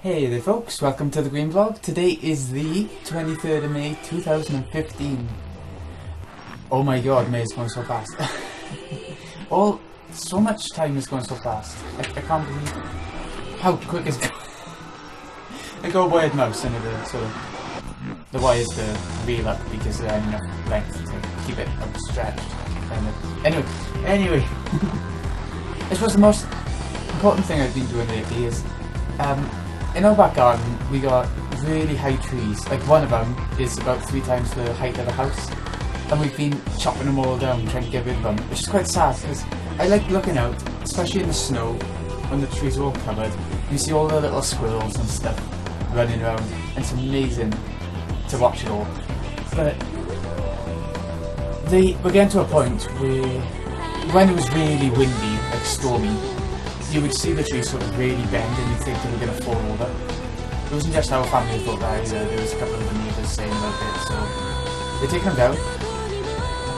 Hey there folks, welcome to the Green Vlog. Today is the 23rd of May 2015. Oh my god, May is going so fast. So much time is going so fast. I can't believe how quick it's going. I got a wired mouse and the wires to reel up because there ain't enough length to keep it stretched. Anyway. I suppose the most important thing I've been doing lately is in our back garden we got really high trees. Like one of them is about 3 times the height of the house, and we've been chopping them all down trying to get rid of them, which is quite sad because I like looking out, especially in the snow when the trees are all covered. You see all the little squirrels and stuff running around, and it's amazing to watch it all. But we're getting to a point where when it was really windy, like stormy, you would see the trees sort of really bend and you'd think they were going to fall over. It wasn't just our family who thought that either, there was a couple of the neighbours saying about it, so they're taking them down.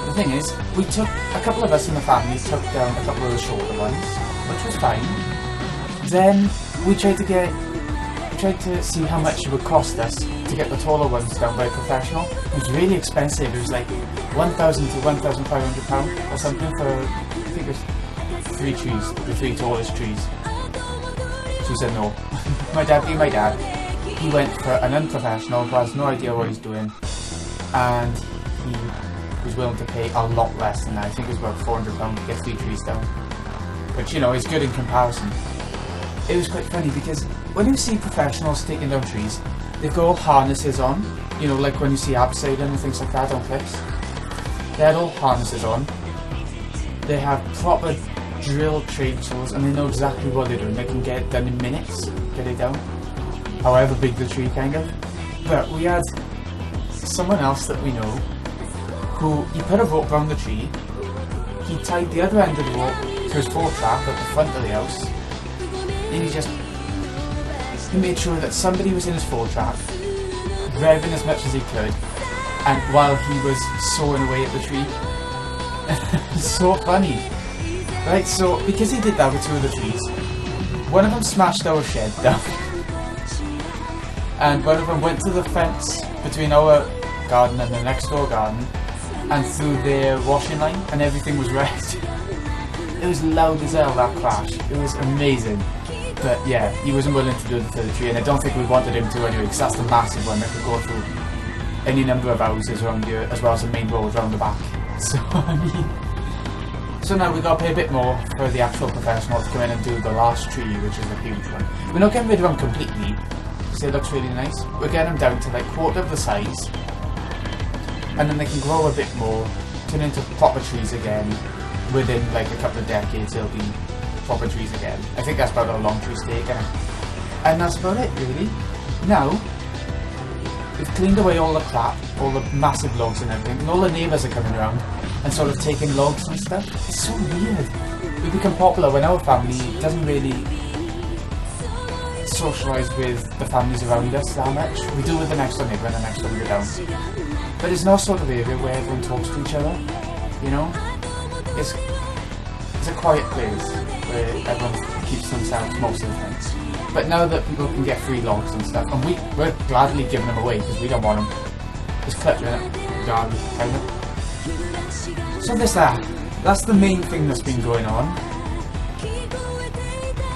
The thing is, a couple of us in the family took down a couple of the shorter ones, which was fine. Then we tried to see how much it would cost us to get the taller ones down by a professional. It was really expensive, it was like £1,000 to £1,500 or something for, I think it was 3 trees, the 3 tallest trees. So we said no. my dad, he went for an unprofessional who has no idea what he's doing, and he was willing to pay a lot less than that. I think it was about £400 to get 3 trees down, which, you know, is good in comparison. It was quite funny because when you see professionals taking down trees, they've got all harnesses on, you know, like when you see abseiling and things like that on cliffs. They had all harnesses on. They have proper drill trade tools and they know exactly what they're doing. They can get it done in minutes, get it down, however big the tree kind of. But we had someone else that we know who, he put a rope around the tree, he tied the other end of the rope to his 4-track at the front of the house, and he made sure that somebody was in his 4-track, revving as much as he could, and while he was sawing away at the tree. It's so funny. Right, so because he did that with 2 of the trees, one of them smashed our shed down, and one of them went to the fence between our garden and the next door garden, and through their washing line, and everything was wrecked. It was loud as hell, that crash. It was amazing. But yeah, he wasn't willing to do the 3rd tree, and I don't think we wanted him to anyway, because that's the massive one that could go through any number of houses around here, as well as the main road around the back. So, I mean, so now we've got to pay a bit more for the actual professional to come in and do the last tree, which is a huge one. We're not getting rid of them completely, because it looks really nice. We're getting them down to like quarter of the size, and then they can grow a bit more, turn into proper trees again. Within like a couple of decades they'll be proper trees again. I think that's about how long trees take, and that's about it really. Now, we've cleaned away all the crap, all the massive logs and everything, and all the neighbours are coming around and sort of taking logs and stuff. It's so weird. We become popular when our family doesn't really socialise with the families around us that much. We do with the next door neighbour and the next door neighbour down. But it's not sort of area where everyone talks to each other, you know? It's a quiet place where everyone keeps themselves most of the time. But now that people can get free logs and stuff, and we're gladly giving them away because we don't want them. It's clutch, isn't it? Gladly, kind of. So there's that. That's the main thing that's been going on.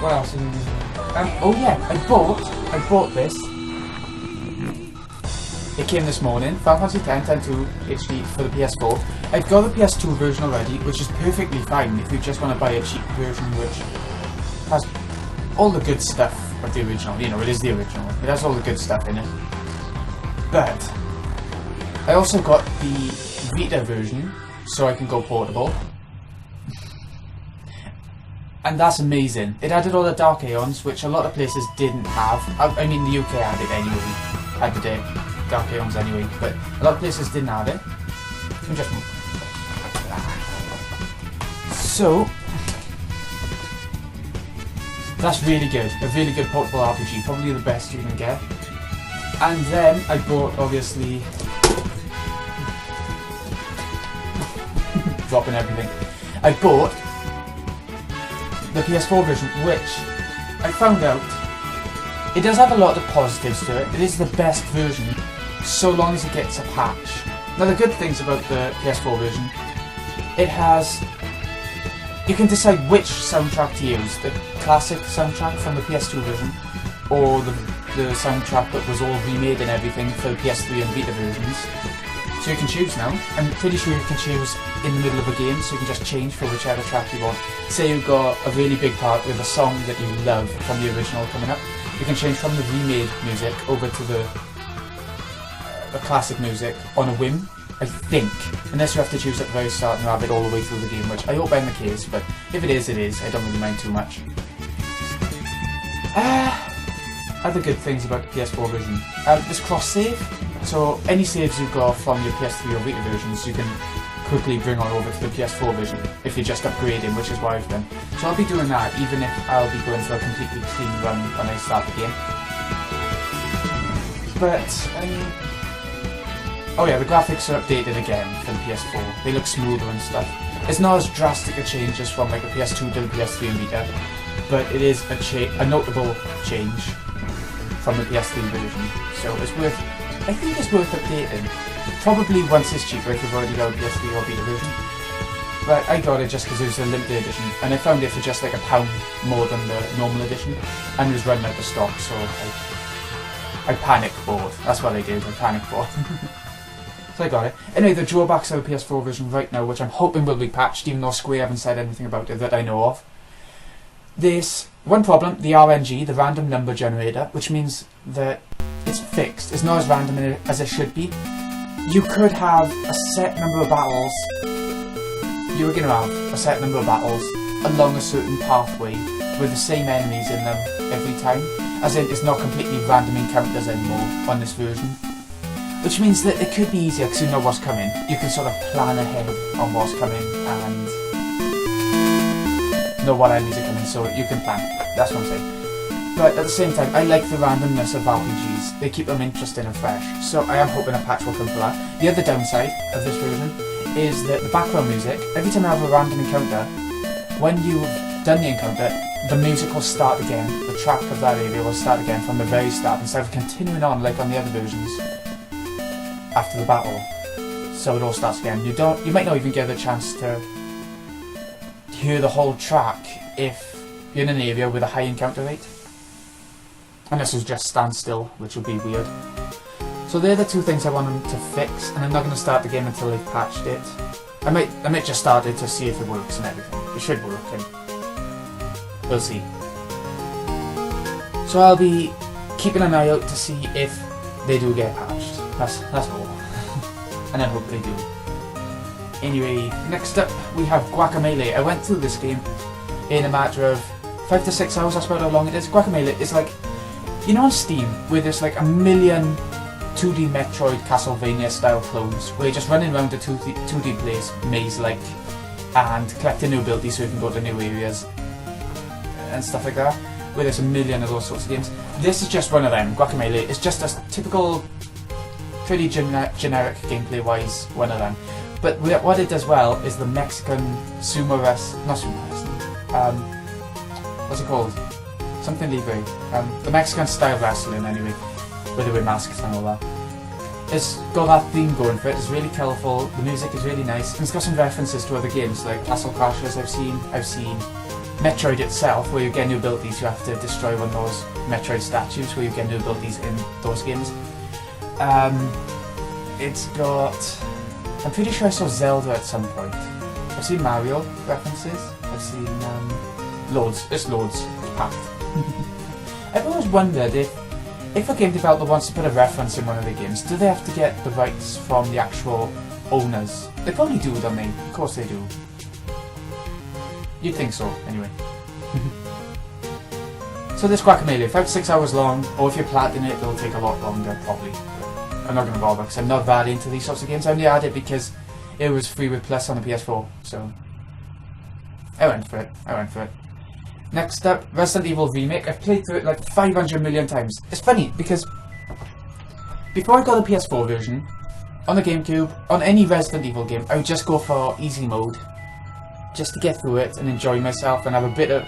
What else? Oh yeah, I bought this. It came this morning, Final Fantasy X 10.2 HD for the PS4. I've got the PS2 version already, which is perfectly fine if you just want to buy a cheap version which has all the good stuff of the original. You know, it is the original. It has all the good stuff in it. But I also got the Vita version, so I can go portable. And that's amazing. It added all the Dark Aeons, which a lot of places didn't have. I mean, the UK had it anyway. Had the Dark Aeons anyway, but a lot of places didn't have it. Let me just move. So that's really good. A really good portable RPG, probably the best you can get. And then I bought, obviously, dropping everything. I bought the PS4 version, which I found out It does have a lot of positives to it. It is the best version, so long as it gets a patch. Now the good things about the PS4 version, it has... You can decide which soundtrack to use, the classic soundtrack from the PS2 version, or the soundtrack that was all remade and everything for the PS3 and Vita versions. So you can choose now. I'm pretty sure you can choose in the middle of a game, so you can just change for whichever track you want. Say you've got a really big part with a song that you love from the original coming up. You can change from the remade music over to the classic music on a whim, I think. Unless you have to choose at the very start and have it all the way through the game, which I hope ain't the case, but if it is, it is. I don't really mind too much. Other good things about the PS4 version. There's cross-save, so any saves you've got from your PS3 or Vita versions, you can quickly bring on over to the PS4 version if you're just upgrading, which is what I've done. So I'll be doing that even if I'll be going for a completely clean run when I start the game. But, oh yeah, the graphics are updated again for the PS4. They look smoother and stuff. It's not as drastic a change as from like a PS2 to the PS3 and Vita, but it is a notable change from the PS3 version. So it's worth, I think it's worth updating. Probably once it's cheaper if you've already got a PS3 or Vita version. But I got it just because it was a limited edition, and I found it for just like £1 more than the normal edition, and it was running out of stock, so I panic bought. That's what I did, I panic bought. So I got it. Anyway, the drawbacks of the PS4 version right now, which I'm hoping will be patched, even though Square haven't said anything about it that I know of. There's one problem, the RNG, the random number generator, which means that it's fixed. It's not as random as it should be. You could have a set number of battles. You were going to have a set number of battles along a certain pathway with the same enemies in them every time. As in, it's not completely random encounters anymore on this version. Which means that it could be easier because you know what's coming. You can sort of plan ahead on what's coming and know what enemies are coming, so you can plan. That's what I'm saying. But at the same time, I like the randomness of RPGs. They keep them interesting and fresh. So I am hoping a patch will come for that. The other downside of this version is that the background music, every time I have a random encounter, when you've done the encounter, the music will start again. The track of that area will start again from the very start instead of continuing on like on the other versions after the battle. So it all starts again. You might not even get a chance to hear the whole track if you're in an area with a high encounter rate. Unless it was just stand still, which would be weird. So they're the two things I want them to fix, and I'm not going to start the game until they've patched it. I might just start it to see if it works and everything. It should work, and we'll see. So I'll be keeping an eye out to see if they do get patched. That's all. And I hope they do. Anyway, next up we have Guacamelee. I went through this game in a matter of 5 to 6 hours, that's about how long it is. Guacamelee is like, you know on Steam, where there's like a million 2D Metroid Castlevania style clones, where you're just running around a 2D place, maze-like, and collecting new abilities so you can go to new areas, and stuff like that, where there's a million of those sorts of games. This is just one of them. Guacamelee is just a typical, pretty generic gameplay-wise one of them. But what it does well is the Mexican sumo wrestling, not sumo wrestling, what's it called? Something libre. The Mexican style wrestling anyway, where they wear masks and all that. It's got that theme going for it, it's really colourful, the music is really nice, and it's got some references to other games like Castle Crashers I've seen Metroid itself, where you get new abilities, you have to destroy one of those Metroid statues where you get new abilities in those games. It's got... I'm pretty sure I saw Zelda at some point. I've seen Mario references, I've seen loads, it's packed. I've always wondered if a game developer wants to put a reference in one of their games, do they have to get the rights from the actual owners? They probably do, don't they? Of course they do. You'd think so, anyway. So this Guacamelee, 5 to 6 hours long, or if you're platinum it, it'll take a lot longer, probably. I'm not going to bother, because I'm not that into these sorts of games. I only had it because it was free with Plus on the PS4, so... I went for it. Next up, Resident Evil Remake. I've played through it like 500 million times. It's funny, because before I got the PS4 version, on the GameCube, on any Resident Evil game, I would just go for easy mode. just to get through it and enjoy myself and have a bit of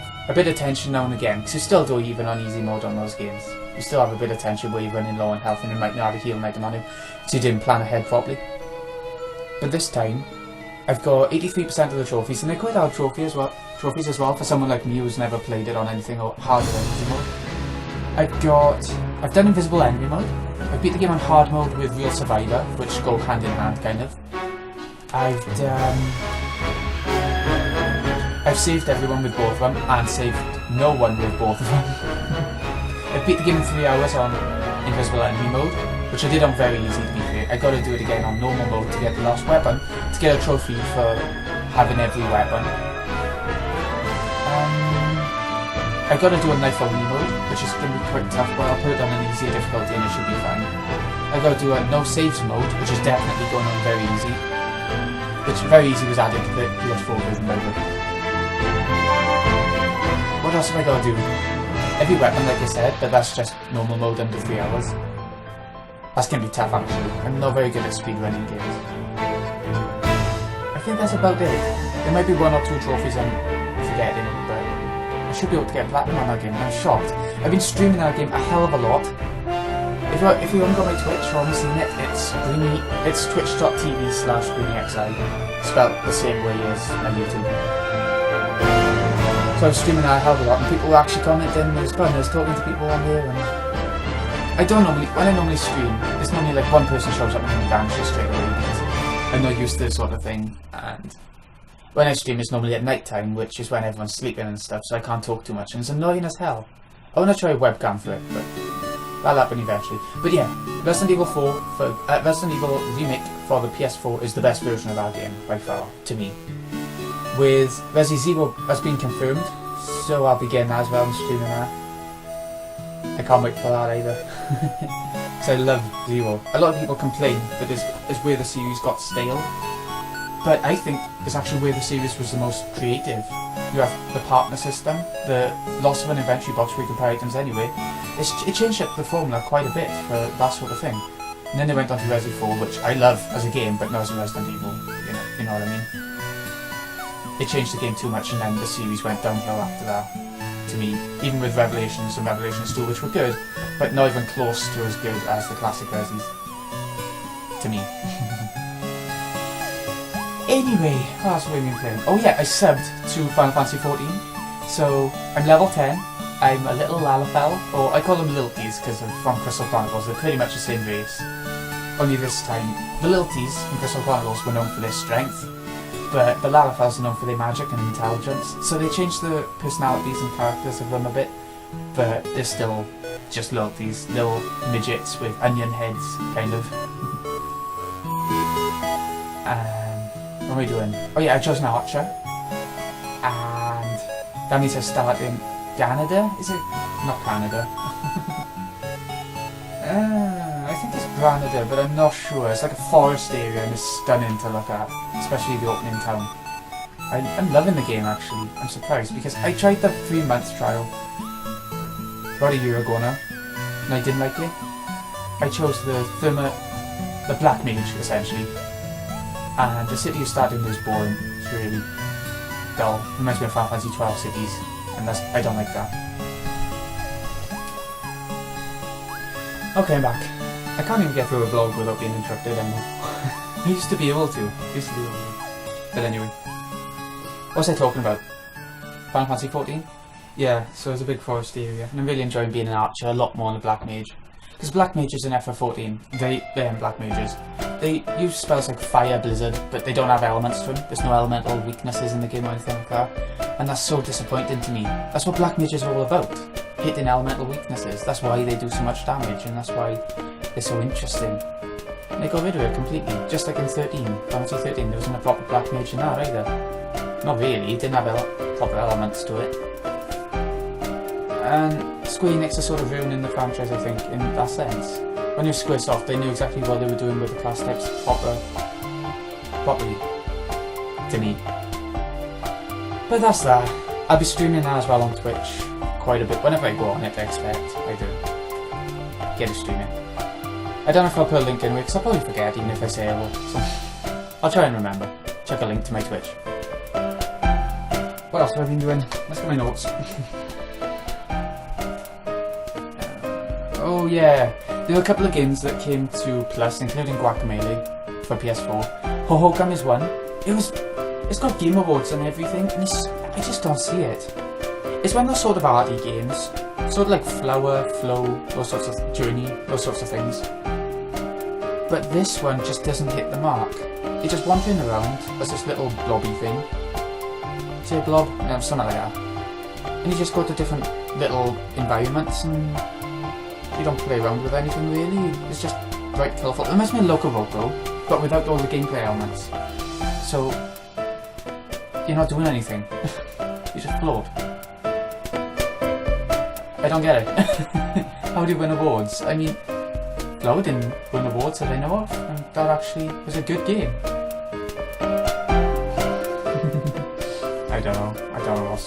tension now and again, because you still do even on easy mode on those games. You still have a bit of tension where you're running low on health and you might not have a healing item on you, so you didn't plan ahead properly. But this time, I've got 83% of the trophies, and they're quite hard trophies as well for someone like me who's never played it on anything harder than easy mode. I've done invisible enemy mode. I've beat the game on hard mode with real survivor, which go hand in hand kind of. I've saved everyone with both of them and saved no one with both of them. I've beat the game in 3 hours on invisible enemy mode, which I did on very easy to be fair. I gotta do it again on normal mode to get the last weapon, to get a trophy for having every weapon. I gotta do a knife only mode, which is gonna be quite tough, but I'll put it on an easier difficulty and it should be fine. I gotta do a no saves mode, which is definitely going on very easy. Which very easy was added to the PS4 version by the way. What else have I gotta do? Every weapon, like I said, but that's just normal mode under 3 hours. That's gonna be tough actually. I'm not very good at speedrunning games. I think that's about it. There might be 1 or 2 trophies I'm forgetting, but I should be able to get platinum on that game. I'm shocked. I've been streaming that game a hell of a lot. If you haven't got my Twitch or haven't seen it, it's twitch.tv/BreenyXI, spelled the same way as my YouTube. So I was streaming that a hell of a lot, and people were actually commenting. It was fun. I was talking to people on here, and when I normally stream, it's normally like one person shows up and then vanishes straight away because I'm not used to this sort of thing. And when I stream, it's normally at night time, which is when everyone's sleeping and stuff, so I can't talk too much, and it's annoying as hell. I want to try a webcam for it, but that'll happen eventually. But yeah, Resident Evil Remake for the PS4 is the best version of that game by far, to me. With Resi Zero has been confirmed, so I'll be getting that as well and streaming that. I can't wait for that either. So I love Zero. A lot of people complain that it's where the series got stale, but I think it's actually where the series was the most creative. You have the partner system, the loss of an inventory box where you can buy items anyway. It changed up the formula quite a bit for that sort of thing. And then they went on to Resi 4, which I love as a game, but not as a Resident Evil. You know what I mean? It changed the game too much, and then the series went downhill after that. To me, even with Revelations and Revelations 2, which were good, but not even close to as good as the classic Resis. To me. Anyway, what else have we been playing? Oh yeah, I subbed to Final Fantasy 14. So, I'm level 10. I'm a little Lalafell, or I call them Lilties because they're from Crystal Chronicles. They're pretty much the same race. Only this time, the Lilties from Crystal Chronicles were known for their strength, but the Lalafells are known for their magic and intelligence. So they changed the personalities and characters of them a bit, but they're still just Lilties, little midgets with onion heads, kind of. What am I doing? Oh yeah, I chose an archer, and that means I start in Canada? Is it? Not Canada. I think it's Granada, but I'm not sure. It's like a forest area and it's stunning to look at, especially the opening town. I'm loving the game actually. I'm surprised because I tried the 3-month trial about a year ago now, and I didn't like it. I chose the Black Mage essentially. And the city you start in is boring. It's really dull. It reminds me of Final Fantasy 12 cities, and I don't like that. Okay, I'm back. I can't even get through a vlog without being interrupted anymore. I used to be able to. But anyway, what was I talking about? Final Fantasy 14? Yeah, so it's a big forest area, and I'm really enjoying being an archer a lot more than a black mage. Because black mages in FF14, they're black mages. They use spells like Fire, Blizzard, but they don't have elements to them. There's no elemental weaknesses in the game or anything like that. And that's so disappointing to me. That's what black mages are all about. Hitting elemental weaknesses. That's why they do so much damage, and that's why they're so interesting. And they got rid of it completely. Just like in 13, Final Fantasy 13, there wasn't a proper black mage in that either. Not really, it didn't have proper elements to it. And Square Enix are sort of ruining the franchise, I think, in that sense. When you're Squaresoft, they knew exactly what they were doing with the class types properly, to me. But that's that. I'll be streaming that as well on Twitch quite a bit. Whenever I go on it, I expect I do get to stream it. I don't know if I'll put a link anyway, because I'll probably forget even if I say I will. So I'll try and remember. Check a link to my Twitch. What else have I been doing? Let's get my notes. Oh yeah, there were a couple of games that came to Plus, including Guacamelee for PS4. Hohokam is one. It's got Game Awards and everything, and I just don't see it. It's one of those sort of arty games, sort of like Flower, Flow, those sorts of Journey, those sorts of things. But this one just doesn't hit the mark. You're just wandering around as this little blobby thing. Say a blob? No, something like that. And you just go to different little environments and you don't play around with anything really. It's just bright, colourful. It reminds me of Loco Roco, but without all the gameplay elements. So, you're not doing anything. You just float. I don't get it. How do you win awards? I mean, Flow didn't win awards that I know of, and that actually was a good game. I don't know what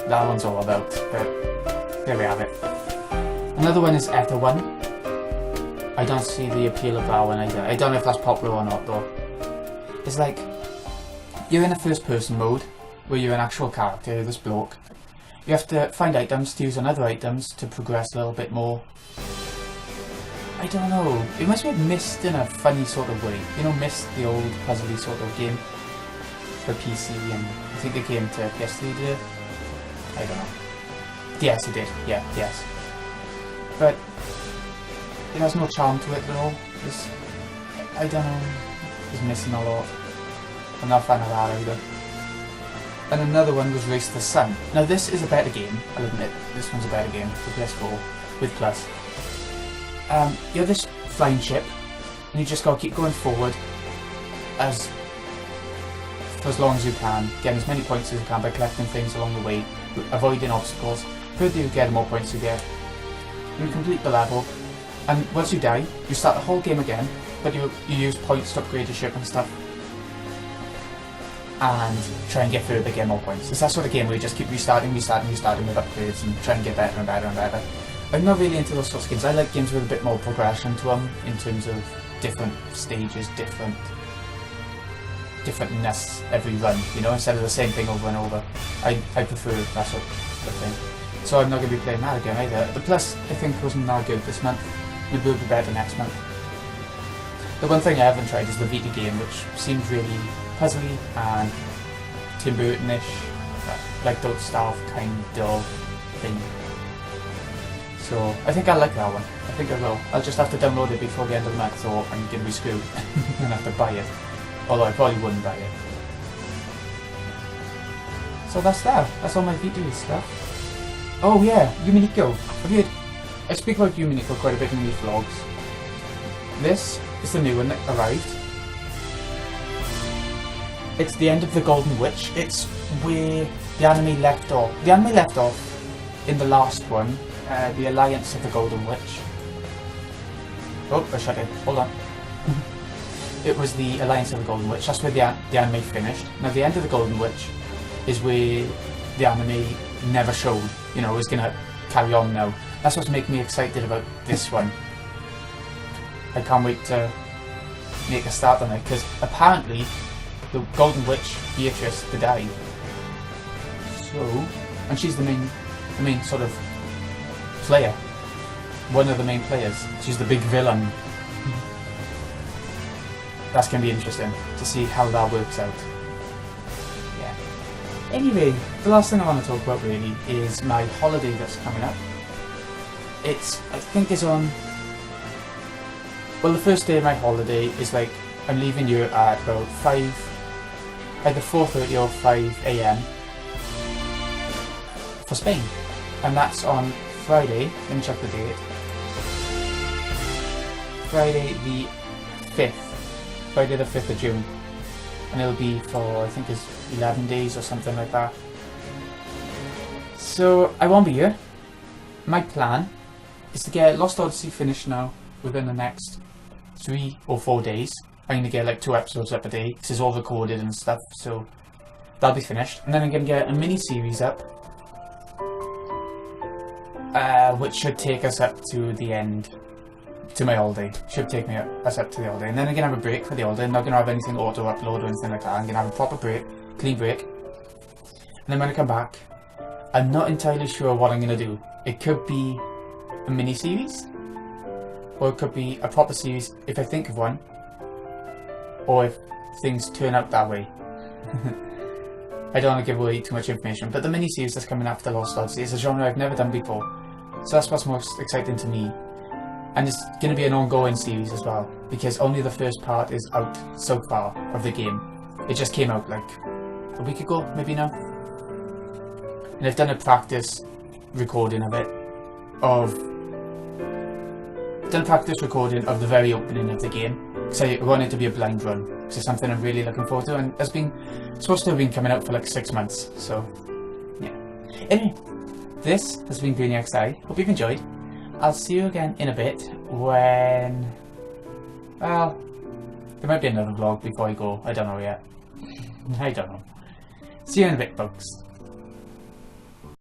that one's all about, but there we have it. Another one is Ether 1. I don't see the appeal of that one either. I don't know if that's popular or not though. It's like, you're in a first person mode, where you're an actual character, this bloke. You have to find items to use on other items to progress a little bit more. I don't know, it reminds me of Myst in a funny sort of way. You know Myst, the old puzzly sort of game for PC, and I think they came to PS3 did it? I don't know. Yes, it did, yeah, yes. But it has no charm to it at all. I don't know, it's missing a lot. I'm not a fan of that either. And another one was Race to the Sun. Now this is a better game, I'll admit, this one's a better game for PS4 with Plus. You're this flying ship, and you just gotta keep going forward for as long as you can, getting as many points as you can by collecting things along the way, avoiding obstacles. The further you get, the more points you get. You complete the level, and once you die, you start the whole game again, but you use points to upgrade your ship and stuff. And try and get further, get more points. It's that sort of game where you just keep restarting with upgrades and try and get better and better and better. I'm not really into those sorts of games. I like games with a bit more progression to them in terms of different stages, differentness every run, you know, instead of the same thing over and over. I prefer that sort of thing. So I'm not going to be playing that again either. The Plus, I think, wasn't that good this month. Maybe it'll be better next month. The one thing I haven't tried is the Vita game, which seems really puzzly and Tim Burton-ish, like that style kind of thing. So I think I like that one. I think I will. I'll just have to download it before the end of the month, or I'm going to be screwed and have to buy it. Although I probably wouldn't buy it. So that's that. That's all my Vita stuff. Oh yeah, Yuminiko. Have you heard? I speak about Yuminiko quite a bit in these vlogs. This is the new one that arrived. It's the end of the Golden Witch. It's where the anime left off. The anime left off in the last one, the Alliance of the Golden Witch. Oh, I shut it. Hold on. It was the Alliance of the Golden Witch. That's where the anime finished. Now the end of the Golden Witch is where the anime never showed. You know, it's gonna carry on now. That's what's making me excited about this one. I can't wait to make a start on it, because apparently the Golden Witch, Beatrice, died. So, and she's the main sort of player. One of the main players. She's the big villain. That's going to be interesting to see how that works out. Yeah. Anyway, the last thing I want to talk about really is my holiday that's coming up. I think it's on... Well, the first day of my holiday is like, I'm leaving here at about 5, either 4:30 or 5 AM for Spain. And that's on Friday, let me check the date. Friday the 5th. Friday the 5th of June. And it'll be for, I think it's 11 days or something like that. So, I won't be here. My plan is to get Lost Odyssey finished now within the next 3 or 4 days. I'm going to get like 2 episodes up a day. This is all recorded and stuff, so that'll be finished. And then I'm going to get a mini-series up, which should take us up to the end, to my holiday. Should take us up to the holiday. And then I'm going to have a break for the holiday. I'm not going to have anything auto-upload or anything like that. I'm going to have a proper break, clean break. then when I come back, I'm not entirely sure what I'm going to do. It could be a mini-series, or it could be a proper series if I think of one, or if things turn out that way. I don't want to give away too much information, but the mini-series that's coming after Lost Odyssey is a genre I've never done before, so that's what's most exciting to me. And it's going to be an ongoing series as well, because only the first part is out so far of the game. It just came out like a week ago, maybe now. And I've done a practice recording of it, of the very opening of the game, because I want it to be a blind run, because it's something I'm really looking forward to, and it's supposed to have been coming out for like 6 months, so yeah. Anyway, this has been GreenyXI. Hope you've enjoyed. I'll see you again in a bit when, well, there might be another vlog before I go. I don't know yet. I don't know. See you in a bit, folks.